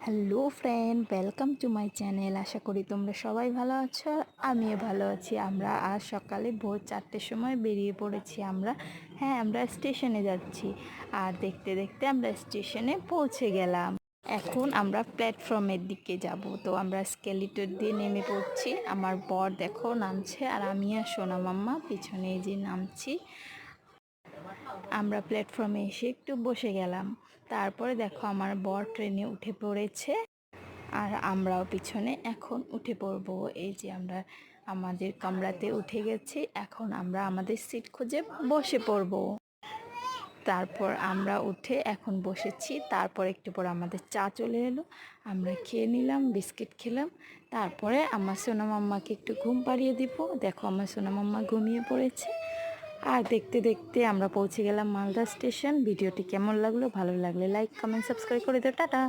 Hello friend, welcome to my channel. আশা করি তোমরা সবাই ভালো আছো, আমিও ভালো আছি। আমরা আজ সকালে ভোর 4টের সময় বেরিয়ে পড়েছি। আমরা স্টেশনে যাচ্ছি। আর দেখতে দেখতে আমরা স্টেশনে পৌঁছে গেলাম। এখন আমরা প্ল্যাটফর্মের দিকে যাব। তো আমরা স্কেলিটর দিয়ে নেমে পড়ছি। আমার বর দেখো নামছে, আর আমি আর সোনা মাম্মা পিছনে এই যে নামছি। আমরা প্ল্যাটফর্মে এসে একটু বসে গেলাম। তারপরে দেখো আমার বর ট্রেনে উঠে পড়েছে, আর আমরাও পিছনে এখন উঠে পড়ব। এই যে আমরা আমাদের কামরাতে উঠে গেছি, এখন আমরা আমাদের সিট খুঁজে বসে পড়ব। তারপর আমরা উঠে এখন বসেছি। তারপর একটু পর আমাদের চা চলে এলো, আমরা খেয়ে নিলাম, বিস্কিট খেলাম। তারপরে আমার সোনা মাম্মাকে একটু ঘুম পাড়িয়ে দিব। দেখো আমার সোনা মাম্মা ঘুমিয়ে পড়েছে। আর দেখতে দেখতে আমরা পৌঁছে গেলাম মালদা স্টেশন। ভিডিওটি কেমন লাগলো, ভালো লাগলে লাইক কমেন্ট সাবস্ক্রাইব করে দিও। টাটা।